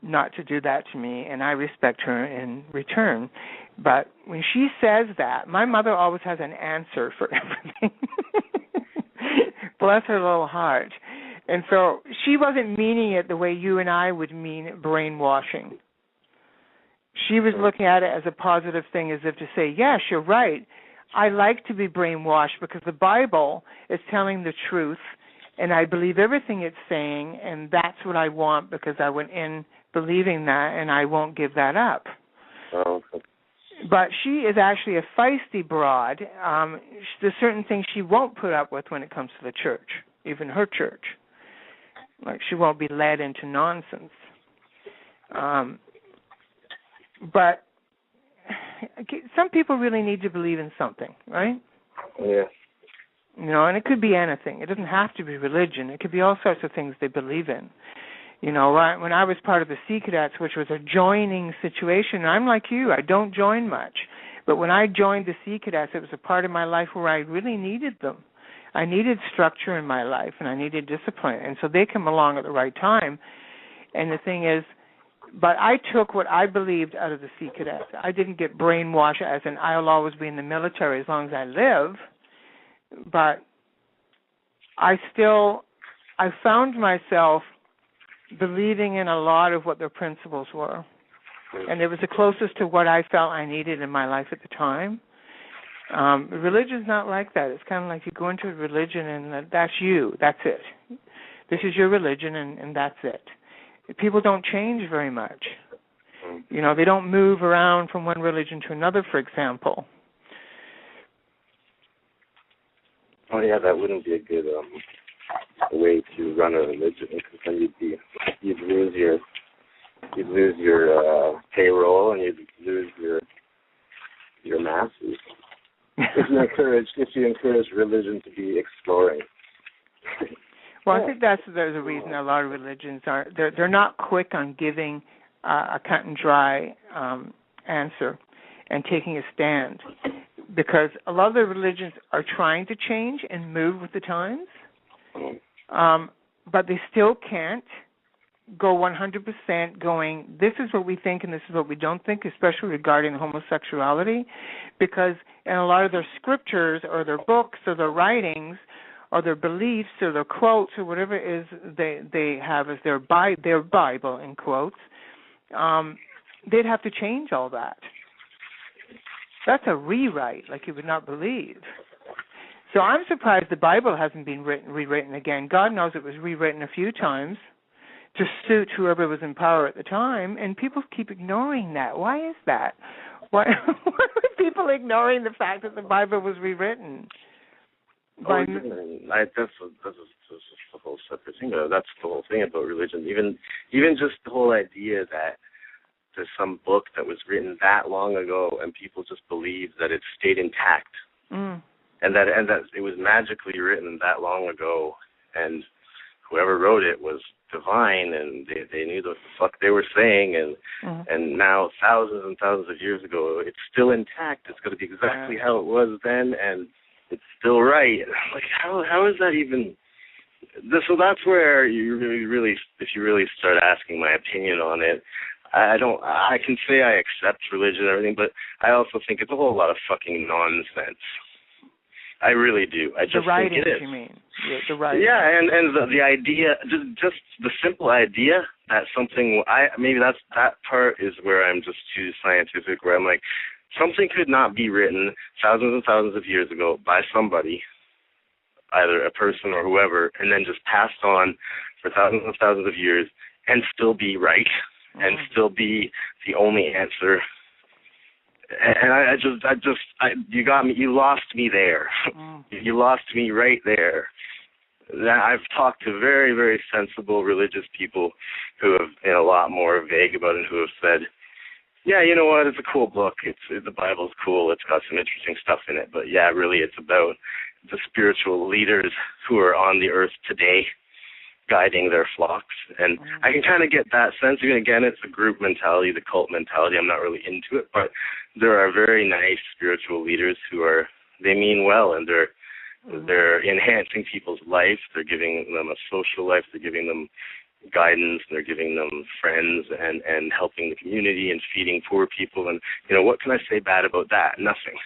not to do that to me, and I respect her in return. But when she says that, my mother always has an answer for everything. Bless her little heart. And so she wasn't meaning it the way you and I would mean brainwashing. She was looking at it as a positive thing, as if to say, yes, you're right. I like to be brainwashed because the Bible is telling the truth, and I believe everything it's saying, and that's what I want because I went in believing that, and I won't give that up. Oh, okay. But she is actually a feisty broad. There's certain things she won't put up with when it comes to the church, even her church. Like, she won't be led into nonsense. But some people really need to believe in something, right? Yeah. And it could be anything. It doesn't have to be religion. It could be all sorts of things they believe in. When I was part of the Sea Cadets, which was a joining situation, I'm like you, I don't join much. But when I joined the Sea Cadets, it was a part of my life where I really needed them. I needed structure in my life, and I needed discipline. And so they come along at the right time. And the thing is, but I took what I believed out of the Sea Cadets. I didn't get brainwashed as in I'll always be in the military as long as I live. But I found myself believing in a lot of what their principles were. And it was the closest to what I felt I needed in my life at the time. Religion's not like that. It's kind of like you go into a religion and that's you. That's it. This is your religion and that's it. People don't change very much. They don't move around from one religion to another, for example. Oh, yeah, that wouldn't be a good way to run a religion, because then you'd lose your payroll, and you'd lose your masses. if you encourage religion to be exploring. Well, I think there's a reason a lot of religions they're not quick on giving a cut and dry answer and taking a stand, because a lot of the religions are trying to change and move with the times, but they still can't go 100% going, this is what we think and this is what we don't think, especially regarding homosexuality, because in a lot of their scriptures or their books or their writings or their beliefs or their quotes or whatever it is they have as their Bible, in quotes, they'd have to change all that. That's a rewrite like you would not believe. So I'm surprised the Bible hasn't been rewritten again. God knows it was rewritten a few times to suit whoever was in power at the time, and people keep ignoring that. Why is that? Why are people ignoring the fact that the Bible was rewritten? That's the whole separate thing. That's the whole thing about religion. Even just the whole idea that there's some book that was written that long ago, and people just believe that it stayed intact, and that it was magically written that long ago, and whoever wrote it was divine, and they knew what the fuck they were saying, and now thousands and thousands of years ago, it's still intact. It's going to be exactly how it was then, and it's still right. Like, how is that even? So that's where you really, if you really start asking my opinion on it, I can say I accept religion and everything, but I also think it's a whole lot of fucking nonsense. I really do. I just think it is. You mean? Yeah, the writing. Yeah, and the idea, just the simple idea that something, maybe that part is where I'm just too scientific, where I'm like, something could not be written thousands and thousands of years ago by somebody, either a person or whoever, and then just passed on for thousands and thousands of years and still be right and still be the only answer. And you lost me there. You lost me right there. I've talked to very, very sensible religious people who have been a lot more vague about it, who have said, yeah, you know what, it's a cool book. The Bible's cool. It's got some interesting stuff in it. But yeah, really it's about the spiritual leaders who are on the earth today guiding their flocks. And I can kind of get that sense. Even again, it's a group mentality, the cult mentality. I'm not really into it, but there are very nice spiritual leaders they mean well, and they're enhancing people's life. They're giving them a social life. They're giving them guidance. They're giving them friends and helping the community and feeding poor people. And, what can I say bad about that? Nothing.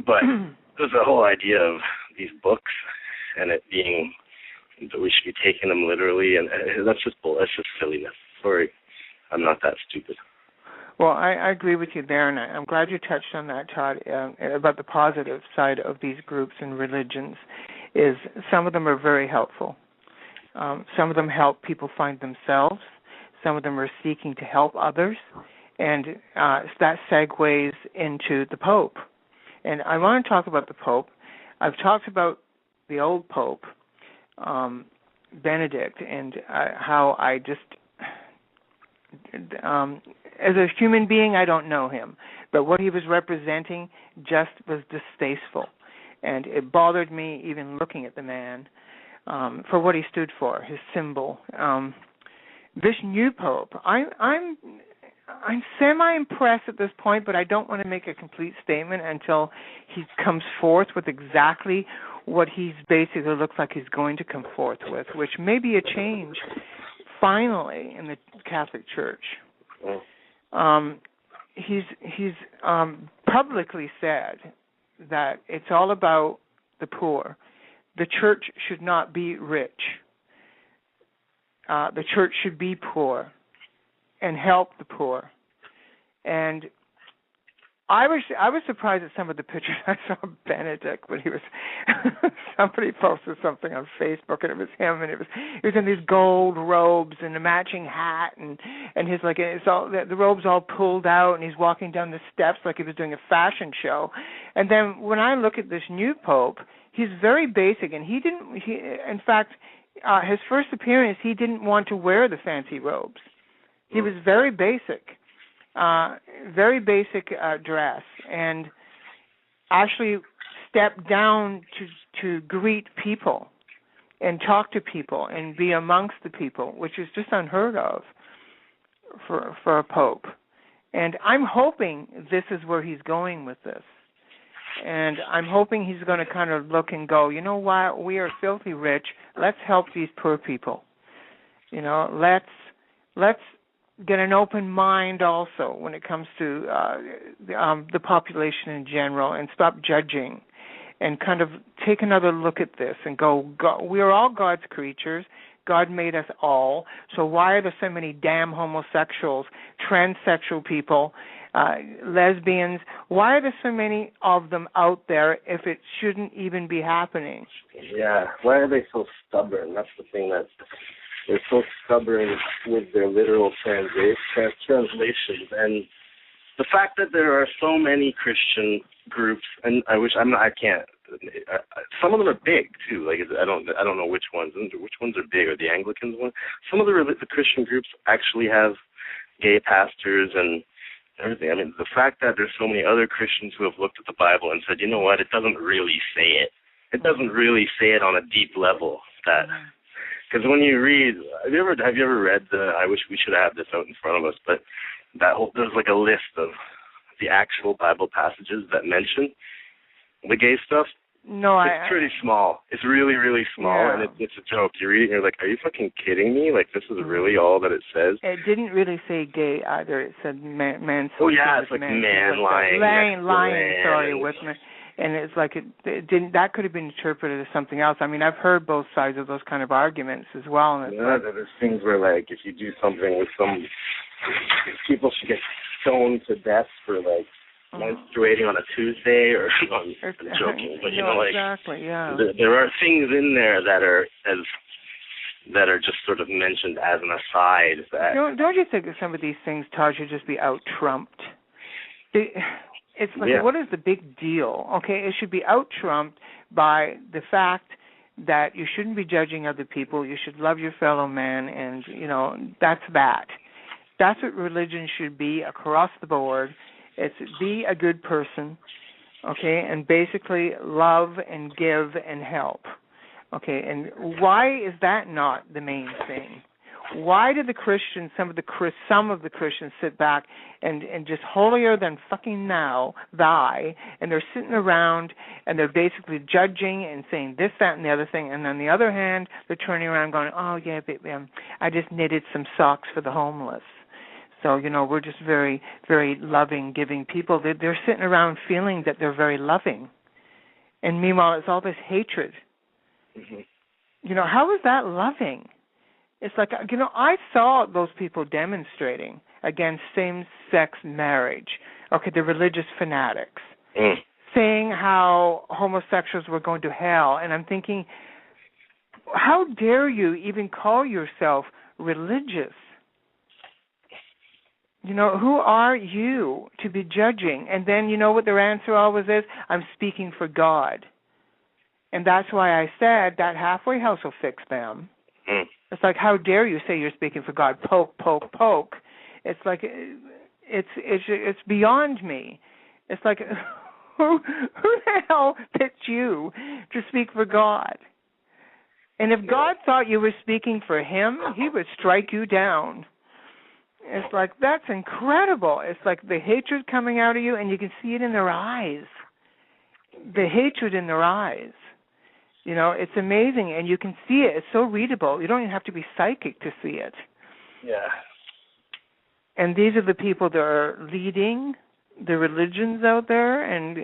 But there's the whole idea of these books and it being that we should be taking them literally, and that's just silliness. Sorry, I'm not that stupid. Well, I agree with you there, and I'm glad you touched on that, Todd, about the positive side of these groups and religions. Is some of them are very helpful. Some of them help people find themselves. Some of them are seeking to help others, and that segues into the Pope. And I want to talk about the Pope. I've talked about the old Pope, Benedict, and how I just, as a human being, I don't know him, but what he was representing just was distasteful, and it bothered me even looking at the man for what he stood for, his symbol. This new Pope, I'm semi-impressed at this point, but I don't want to make a complete statement until he comes forth with exactly what he's basically looks like he's going to come forth with, which may be a change, finally, in the Catholic Church. He's publicly said that it's all about the poor. The church should not be rich. The church should be poor and help the poor. And I was surprised at some of the pictures I saw of Benedict when he was somebody posted something on Facebook, and it was him, and he was in these gold robes and a matching hat, and his the robes all pulled out, and he's walking down the steps like he was doing a fashion show. And then when I look at this new Pope, he's very basic, and in fact his first appearance he didn't want to wear the fancy robes. He was very basic dress, and actually stepped down to greet people and talk to people and be amongst the people, which is just unheard of for a pope. And I'm hoping this is where he's going with this. And I'm hoping he's going to kind of look and go, you know what, we are filthy rich. Let's help these poor people. Let's get an open mind also when it comes to the population in general, and stop judging and kind of take another look at this and go, we are all God's creatures. God made us all. So why are there so many damn homosexuals, transsexual people, lesbians. Why are there so many of them out there if it shouldn't even be happening? Yeah, why are they so stubborn? That's the thing, that they're so stubborn with their literal translations. And the fact that there are so many Christian groups, and I can't. Some of them are big too. Like I don't know which ones are big. Are the Anglicans one? Some of the Christian groups actually have gay pastors and everything. I mean, the fact that there's so many other Christians who have looked at the Bible and said, you know what, it doesn't really say it. It doesn't really say it on a deep level. That because when you read, have you ever read the? I wish we should have this out in front of us, but there's like a list of the actual Bible passages that mention the gay stuff. No, it's pretty small. It's really, really small, and it's a joke. You read it, and you're like, are you fucking kidding me? Like, this is really all that it says? It didn't really say gay either. It said man. Oh, yeah, it's like man lying. Lying, with me. And it's like it didn't. That could have been interpreted as something else. I mean, I've heard both sides of those kind of arguments as well. And there's things where, like, if you do something with people should get stoned to death for, like, menstruating on a Tuesday, or I'm joking, but exactly, yeah. There are things in there that are just sort of mentioned as an aside. That don't you think that some of these things, Todd, should just be out trumped? It's like, what is the big deal? Okay, it should be out trumped by the fact that you shouldn't be judging other people. You should love your fellow man, and that's that. That's what religion should be across the board. It's be a good person, okay, and basically love and give and help, okay. And why is that not the main thing? Why do the Christians, some of the Christians, sit back and just holier than fucking now, thy, and they're sitting around and they're basically judging and saying this, that, and the other thing, and on the other hand, they're turning around going, oh yeah, baby, I just knitted some socks for the homeless. So, we're just very, very loving, giving people. They're sitting around feeling that they're very loving. And meanwhile, it's all this hatred. Mm-hmm. How is that loving? It's like, I saw those people demonstrating against same-sex marriage. Okay, the religious fanatics. Saying how homosexuals were going to hell. And I'm thinking, how dare you even call yourself religious? Who are you to be judging? And then what their answer always is? I'm speaking for God. And that's why I said that halfway house will fix them. It's like, how dare you say you're speaking for God? Poke, poke, poke. It's like, it's beyond me. It's like, who the hell picked you to speak for God? And if God thought you were speaking for him, he would strike you down. It's like, that's incredible. It's like the hatred coming out of you, and you can see it in their eyes. The hatred in their eyes. It's amazing, and you can see it. It's so readable. You don't even have to be psychic to see it. Yeah. And these are the people that are leading the religions out there, and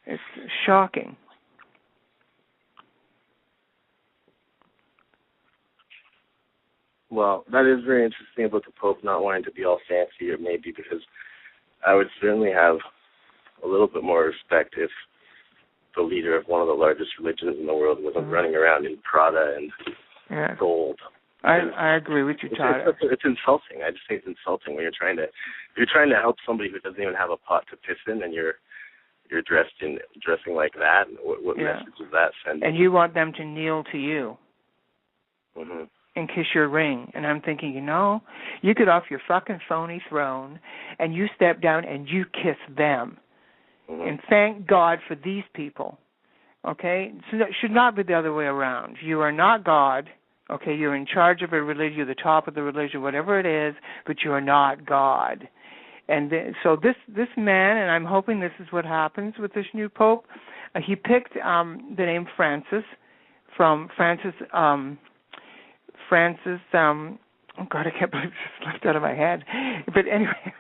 it's shocking. Well, that is very interesting about the Pope not wanting to be all fancy, or maybe because I would certainly have a little bit more respect if the leader of one of the largest religions in the world wasn't running around in Prada and gold. I agree with you, Todd. It's insulting. I just think it's insulting when you're trying to help somebody who doesn't even have a pot to piss in, and you're dressing like that. What message is that sending? And you want them to kneel to you. Mm-hmm. And kiss your ring. And I'm thinking, you get off your fucking phony throne and you step down and you kiss them. Mm-hmm. And thank God for these people. Okay? So it should not be the other way around. You are not God. Okay? You're in charge of a religion. You're the top of the religion, whatever it is, but you are not God. And so this man, and I'm hoping this is what happens with this new Pope, he picked the name Francis from Francis, oh God, I can't believe it just slipped out of my head. But anyway,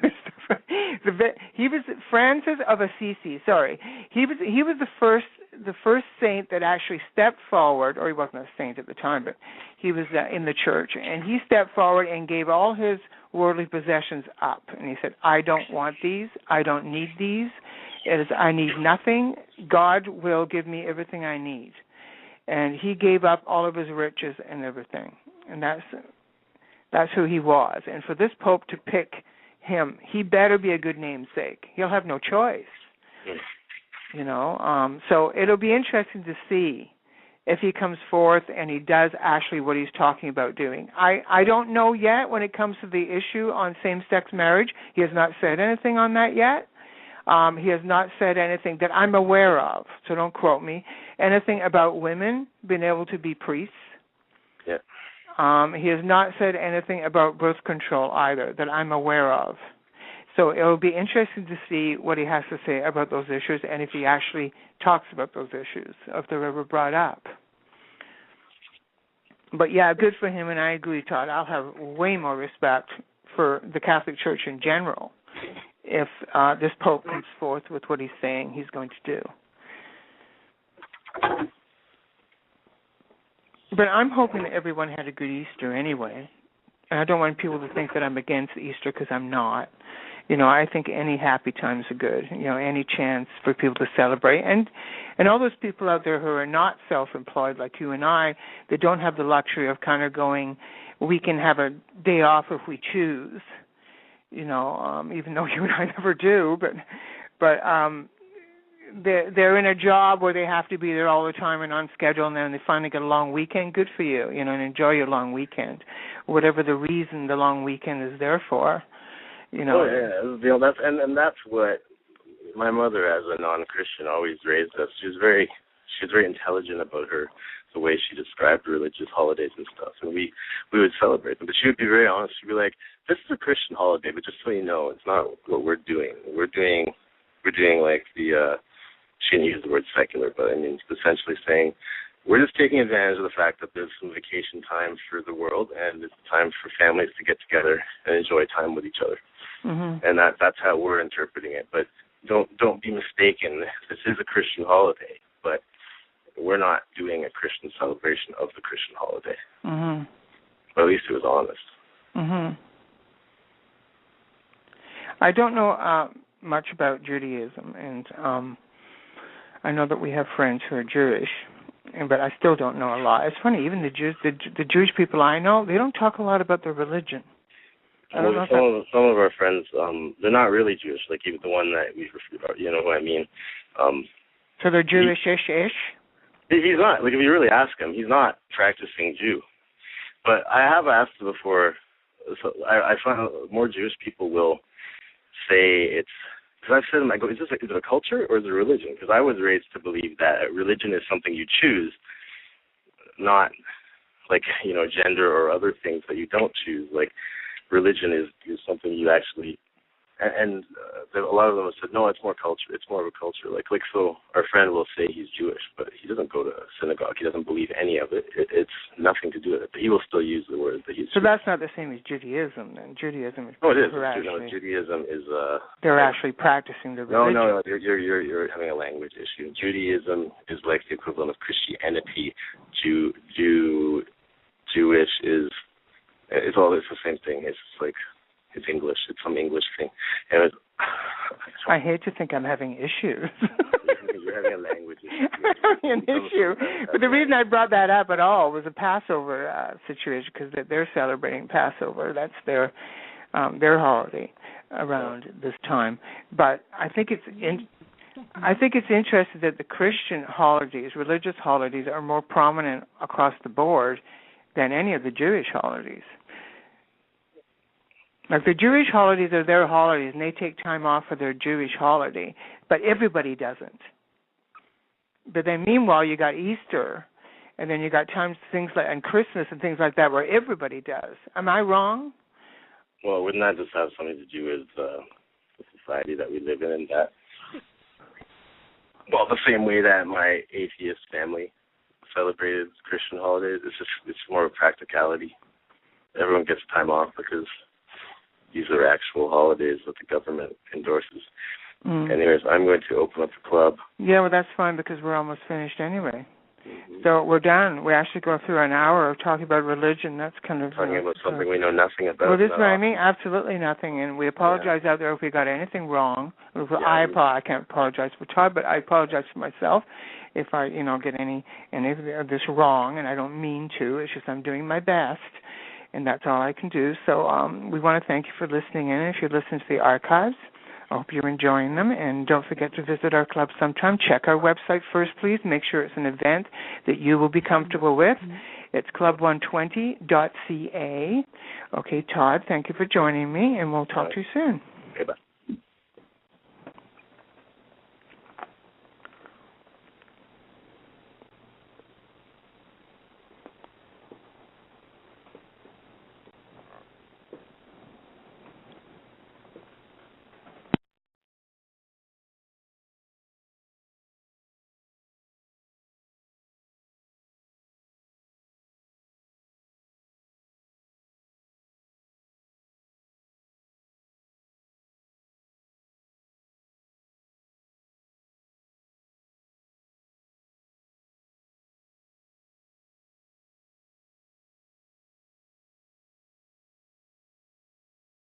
he was Francis of Assisi. Sorry, he was the first the first saint that actually stepped forward, or he wasn't a saint at the time, but he was in the church, and he stepped forward and gave all his worldly possessions up. And he said, I don't want these. I don't need these. I need nothing. God will give me everything I need. And he gave up all of his riches and everything. And that's who he was. And for this Pope to pick him, he better be a good namesake. He'll have no choice. You know, so it'll be interesting to see if he comes forth and he does actually what he's talking about doing. I don't know yet when it comes to the issue on same-sex marriage. He has not said anything on that yet. He has not said anything that I'm aware of, so don't quote me, anything about women being able to be priests. Yeah. He has not said anything about birth control either that I'm aware of. So it will be interesting to see what he has to say about those issues and if he actually talks about those issues, if they're ever brought up. But, yeah, good for him, and I agree, Todd. I'll have way more respect for the Catholic Church in general if this Pope comes forth with what he's saying he's going to do. But I'm hoping that everyone had a good Easter anyway. And I don't want people to think that I'm against Easter because I'm not. You know, I think any happy times are good, you know, any chance for people to celebrate. And all those people out there who are not self-employed like you and I, they don't have the luxury of kind of going, we can have a day off if we choose, you know, even though you and I never do. But they're in a job where they have to be there all the time and on schedule, and then they finally get a long weekend. Good for you, you know, and enjoy your long weekend, whatever the reason the long weekend is there for. You know. Oh yeah, you know, that's what my mother, as a non-Christian, always raised us. She was very intelligent about the way she described religious holidays and stuff, and we would celebrate them. But she would be very honest. She'd be like, "This is a Christian holiday, but just so you know, it's not what we're doing. We're doing like the." She didn't use the word secular, but I mean, essentially saying we're just taking advantage of the fact that there's some vacation time for the world, and it's time for families to get together and enjoy time with each other. Mm-hmm. And that's how we're interpreting it. But don't be mistaken. This is a Christian holiday, but we're not doing a Christian celebration of the Christian holiday. Mm-hmm. But at least it was honest. Mm-hmm. I don't know much about Judaism, and I know that we have friends who are Jewish, but I still don't know a lot. It's funny, even the Jewish people I know, they don't talk a lot about their religion. Some of our friends, they're not really Jewish, like even the one that we, you know what I mean. So they're Jewish-ish? He's not. Like if you really ask him, he's not practicing Jew. But I have asked before. So I find more Jewish people will say it's. Because I've said to them, I go, is it a culture or is it a religion? Because I was raised to believe that religion is something you choose, not like, you know, gender or other things that you don't choose. Like religion is something you actually, and a lot of them have said, no, it's more culture. It's more of a culture. Like so our friend will say he's Jewish, but he doesn't go to a synagogue. He doesn't believe any of it. It's nothing to do with it. But he will still use the word that he's So Jewish. That's not the same as Judaism, then. Judaism is... No, it is. Actually, Judaism is... they're actually practicing the religion. No, you're having a language issue. Judaism is like the equivalent of Christianity. Jewish is... It's the same thing. It's like... It's English. It's some English thing. And I hate to think I'm having issues. You're having a language issue. I'm having an issue. But the reason I brought that up at all was a Passover situation, because they're celebrating Passover. That's their holiday around this time. But I think it's interesting that the Christian holidays, religious holidays, are more prominent across the board than any of the Jewish holidays. Like the Jewish holidays are their holidays, and they take time off for their Jewish holiday, but everybody doesn't. But then meanwhile, you got Easter, and then you got things like and Christmas and things like that where everybody does. Am I wrong? Well, wouldn't that just have something to do with the society that we live in, and that? Well, the same way that my atheist family celebrated Christian holidays, it's more of a practicality. Everyone gets time off because these are actual holidays that the government endorses. Anyways, I'm going to open up the club. Yeah, well, that's fine because we're almost finished anyway. Mm-hmm. So we're done. We actually go through an hour of talking about religion. That's kind of... Talking about something we know nothing about. Well, this is what I mean. Absolutely nothing. And we apologize out there if we got anything wrong. I can't apologize for Todd, but I apologize for myself if I, get any of this wrong, and I don't mean to. It's just I'm doing my best, and that's all I can do. So we want to thank you for listening in. If you listen to the archives, I hope you're enjoying them, and don't forget to visit our club sometime. Check our website first, please. Make sure it's an event that you will be comfortable with. It's club120.ca. Okay, Todd, thank you for joining me, and we'll talk to you soon. Okay, bye.